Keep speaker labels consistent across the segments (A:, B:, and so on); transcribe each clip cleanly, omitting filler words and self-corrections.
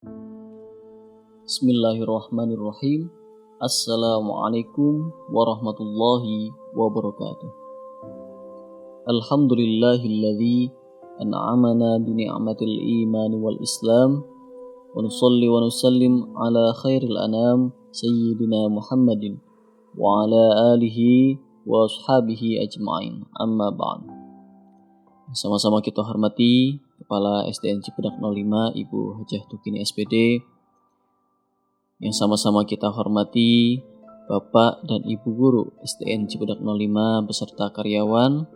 A: Bismillahirrahmanirrahim. Assalamualaikum warahmatullahi wabarakatuh. Alhamdulillahilladzi an'amana bini'matil iman wal islam wa nusalli wa nusallim ala khairil anam sayyidina Muhammadin wa ala alihi wa ashabihi ajma'in. Amma ba'd. Sama-sama kita hormati Kepala SDN Cipedak 05 Ibu Hajah Tukini SPD, yang sama-sama kita hormati Bapak dan Ibu Guru SDN Cipedak 05 beserta karyawan,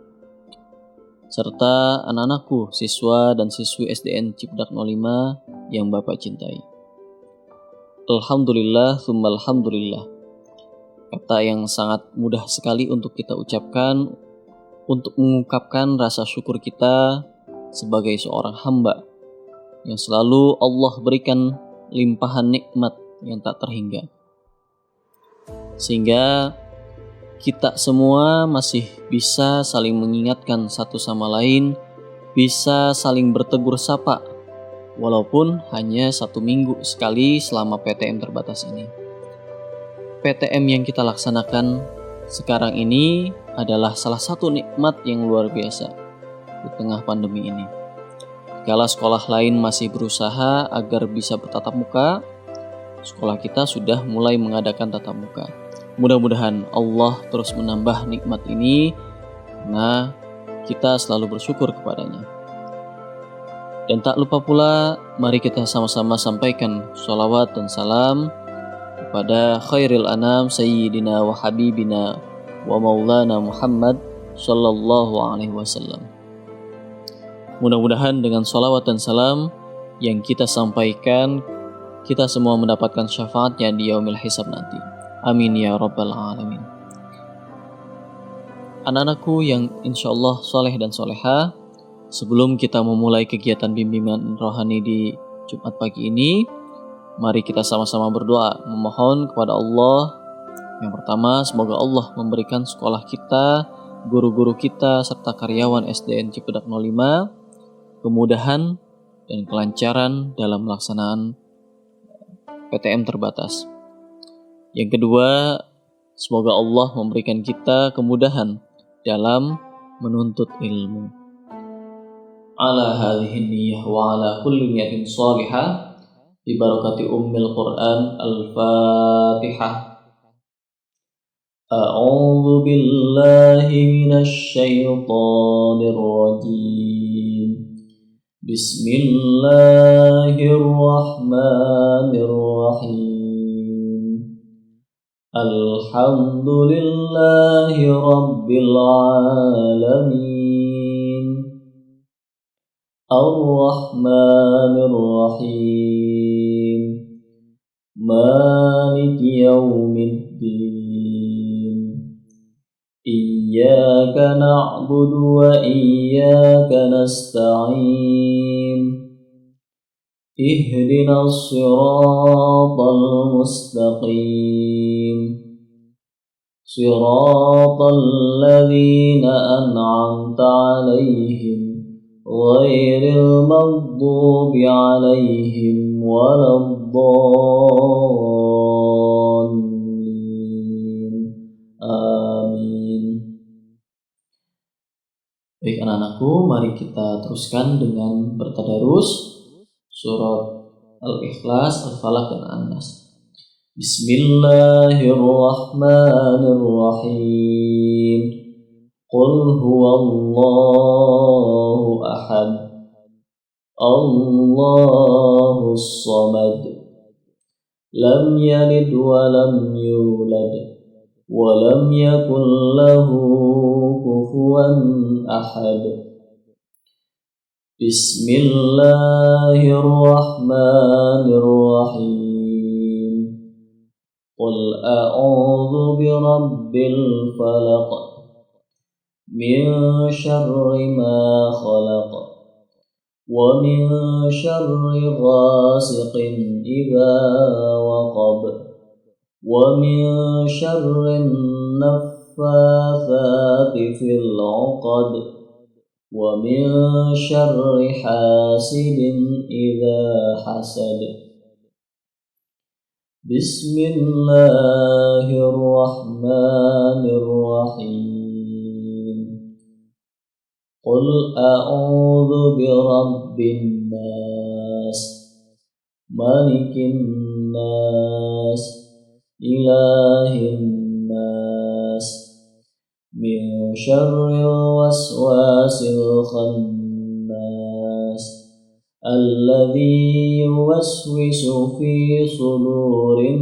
A: serta anak-anakku, siswa dan siswi SDN Cipedak 05 yang Bapak cintai. Alhamdulillah, tsumma alhamdulillah. Kata yang sangat mudah sekali untuk kita ucapkan, untuk mengungkapkan rasa syukur kita sebagai seorang hamba yang selalu Allah berikan limpahan nikmat yang tak terhingga, sehingga kita semua masih bisa saling mengingatkan satu sama lain, bisa saling bertegur sapa walaupun hanya 1 minggu sekali selama PTM terbatas ini. PTM yang kita laksanakan sekarang ini adalah salah satu nikmat yang luar biasa di tengah pandemi ini. Kala sekolah lain masih berusaha agar bisa bertatap muka, sekolah kita sudah mulai mengadakan tatap muka. Mudah-mudahan Allah terus menambah nikmat ini karena kita selalu bersyukur kepadanya. Dan tak lupa pula, mari kita sama-sama sampaikan sholawat dan salam kepada khairil anam sayyidina wa habibina wa maulana Muhammad sallallahu alaihi wasallam. Mudah-mudahan dengan sholawat dan salam yang kita sampaikan, kita semua mendapatkan syafaatnya di yaumil hisab nanti. Amin ya rabbal alamin. Anak-anakku yang insyaallah soleh dan soleha, sebelum kita memulai kegiatan bimbingan rohani di Jumat pagi ini, mari kita sama-sama berdoa memohon kepada Allah. Yang pertama, semoga Allah memberikan sekolah kita, guru-guru kita, serta karyawan SDN Cipedak 05 kemudahan dan kelancaran dalam pelaksanaan PTM terbatas. Yang kedua, semoga Allah memberikan kita kemudahan dalam menuntut ilmu. Ala hadhihi niyyah wa ala kulli niyatin shalihah bi barakati ummil Quran al-Fatihah. A'udzu billahi minasy syaithanir rajim. Bismillahirrahmanirrahim. Alhamdulillahi rabbil alamin. Ar-Rahmanir Rahim. Maliki yaumiddin. Iyyaka na'budu wa iyyaka nasta'in. Ihdinas siratal mustaqim. Siratal ladzina an'amta 'alaihim ghairil maghdubi 'alaihim waladdallin. Amin. Baik anak-anakku, mari kita teruskan dengan bertadarus surat Al-Ikhlas, Al-Falaq dan An-Nas. Bismillahirrahmanirrahim. Qul huwallahu ahad. Allahus samad. Lam yalid wa lam yulad. Wa lam yakul lahu kufuwan ahad. Bismillahirrahmanirrahim. Qul a'udzu birabbil falaq. Min syarri ma khalaq. Wa min syarri ghasiqin idza waqab. Wa min syarri naffatsati fil 'uqad. Wa min syarri hasidin idza hasad. Bismillahirrahmanirrahim. Qul a'udzu birabbin nas, malikin nas, ilahin nas, min syarril waswasil khannas, alladzi yuwaswisu fi sudurin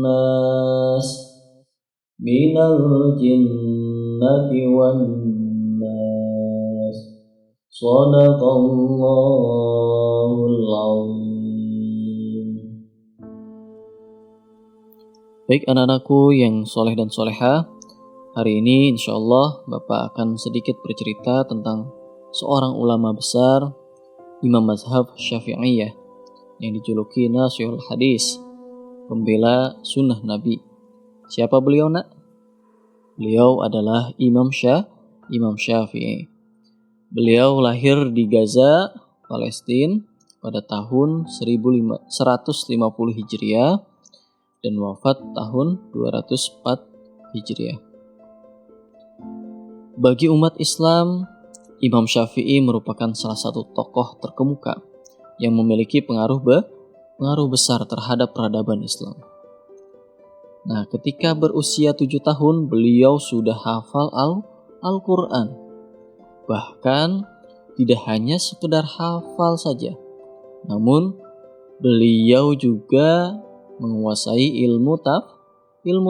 A: nas, minal jinnati wan nas. Shadaqallahul azim. Baik anak-anakku yang soleh dan soleha, hari ini insya Allah Bapak akan sedikit bercerita tentang seorang ulama besar, Imam Mazhab Syafi'iyah, yang dijuluki Nasihul Hadis, pembela sunnah Nabi. Siapa beliau, nak? Beliau adalah Imam Syafi'i. Beliau lahir di Gaza, Palestina pada tahun 1150 Hijriah dan wafat tahun 204 Hijriah. Bagi umat Islam, Imam Syafi'i merupakan salah satu tokoh terkemuka yang memiliki pengaruh besar terhadap peradaban Islam. Nah, ketika berusia 7 tahun, beliau sudah hafal Al-Quran. Bahkan tidak hanya sekedar hafal saja, namun beliau juga menguasai ilmu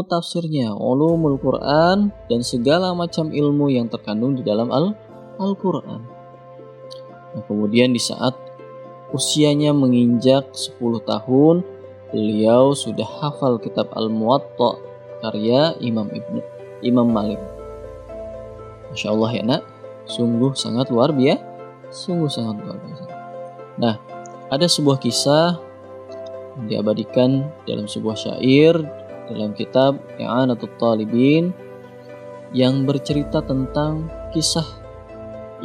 A: tafsirnya, ulumul Quran, dan segala macam ilmu yang terkandung di dalam Al-Quran. Nah, kemudian di saat usianya menginjak 10 tahun, beliau sudah hafal kitab Al-Muwatta karya Imam Malik. Masya Allah ya nak, sungguh sangat luar biasa. Nah, ada sebuah kisah yang diabadikan dalam sebuah syair dalam kitab I'anatul Talibin yang bercerita tentang kisah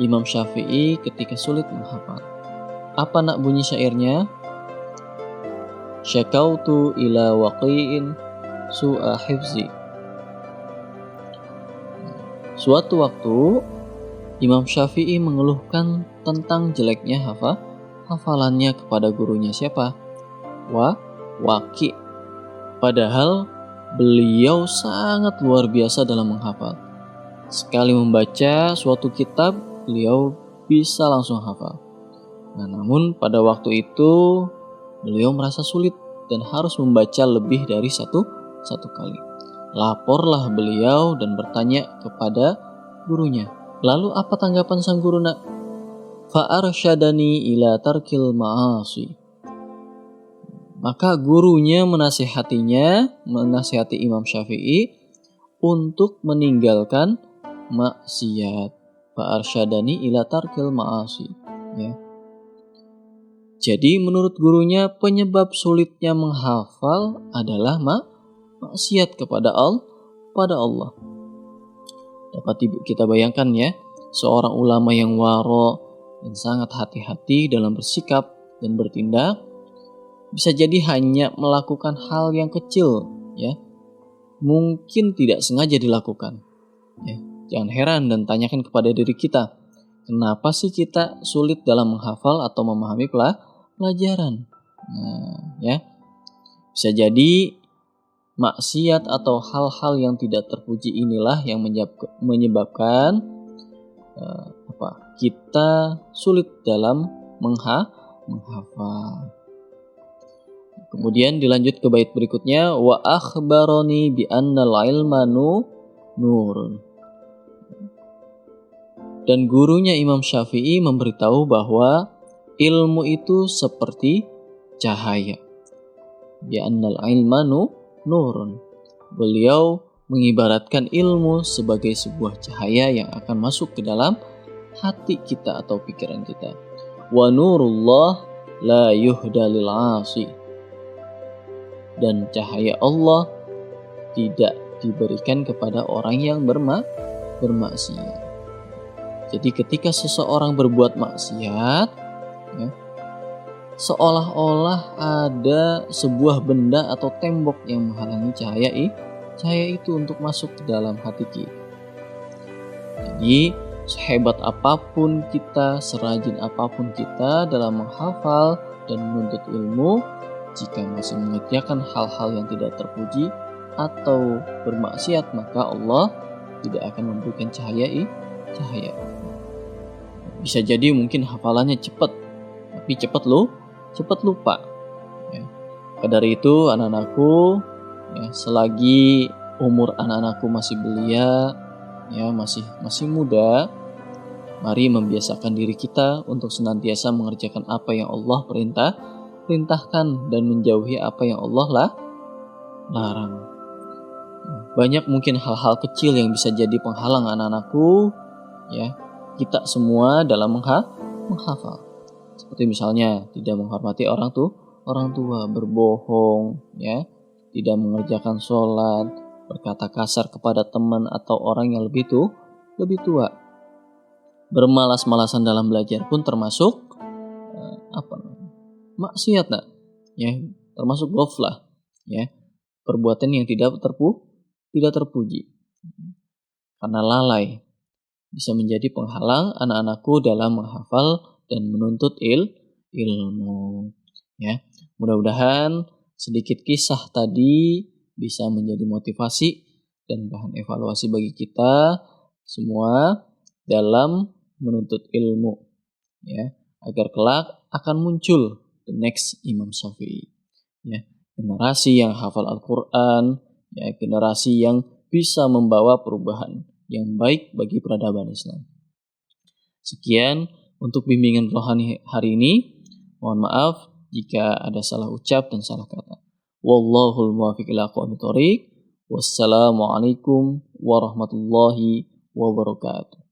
A: Imam Syafi'i ketika sulit menghafal. Apa nak bunyi syairnya? Syakautu ila waqi'in su'a hifzi. Suatu waktu Imam Syafi'i mengeluhkan tentang jeleknya hafalannya kepada gurunya. Siapa? Waqi'. Padahal beliau sangat luar biasa dalam menghafal. Sekali membaca suatu kitab, beliau bisa langsung hafal. Nah, namun pada waktu itu beliau merasa sulit dan harus membaca lebih dari satu kali. Laporlah beliau dan bertanya kepada gurunya. Lalu apa tanggapan sang guru, nak? Fa'arsyadani ila tarkil ma'asi. Maka gurunya menasihati Imam Syafi'i untuk meninggalkan maksiat. Fa'arsyadani ila tarkil ma'asi. Ya. Jadi menurut gurunya penyebab sulitnya menghafal adalah maksiat kepada Allah. Dapat kita bayangkan ya, seorang ulama yang waro dan sangat hati-hati dalam bersikap dan bertindak, bisa jadi hanya melakukan hal yang kecil, ya, mungkin tidak sengaja dilakukan. Ya, jangan heran dan tanyakan kepada diri kita, kenapa sih kita sulit dalam menghafal atau memahami pelajaran? Nah, ya, bisa jadi maksiat atau hal-hal yang tidak terpuji inilah yang menyebabkan kita sulit dalam menghafal. Kemudian dilanjut ke bait berikutnya, wa akhbarani bi annal ilma nurun. Dan gurunya Imam Syafi'i memberitahu bahwa ilmu itu seperti cahaya. Bi annal ilma nurun. Beliau mengibaratkan ilmu sebagai sebuah cahaya yang akan masuk ke dalam hati kita atau pikiran kita. Wa nurullah la yuhda lil 'asi. Dan cahaya Allah tidak diberikan kepada orang yang bermaksiat. Jadi ketika seseorang berbuat maksiat, ya, seolah-olah ada sebuah benda atau tembok yang menghalangi cahaya itu untuk masuk ke dalam hati kita. Jadi sehebat apapun kita, serajin apapun kita dalam menghafal dan menuntut ilmu, jika masih mengerjakan hal-hal yang tidak terpuji atau bermaksiat, maka Allah tidak akan memberikan cahaya. Bisa jadi mungkin hafalannya cepat, tapi cepat lupa. Ya. Maka dari itu anak-anakku, ya, selagi umur anak-anakku masih belia, ya masih muda, mari membiasakan diri kita untuk senantiasa mengerjakan apa yang Allah perintahkan dan menjauhi apa yang Allah larang. Banyak mungkin hal-hal kecil yang bisa jadi penghalang anak-anakku, ya, kita semua dalam menghafal. Seperti misalnya tidak menghormati orang tua, berbohong, ya, tidak mengerjakan sholat, berkata kasar kepada teman atau orang yang lebih tua. Bermalas-malasan dalam belajar pun termasuk maksiat, ya, termasuk ghaflah, ya, perbuatan yang tidak terpuji. Karena lalai bisa menjadi penghalang anak-anakku dalam menghafal dan menuntut ilmu. Ya, mudah-mudahan sedikit kisah tadi bisa menjadi motivasi dan bahan evaluasi bagi kita semua dalam menuntut ilmu, ya, agar kelak akan muncul the next Imam Syafi'i, ya, generasi yang hafal Al-Quran, ya, generasi yang bisa membawa perubahan yang baik bagi peradaban Islam. Sekian untuk bimbingan rohani hari ini. Mohon maaf jika ada salah ucap dan salah kata. Wallahul muwaffiq ila aqwamit thoriq. Wassalamualaikum warahmatullahi wabarakatuh.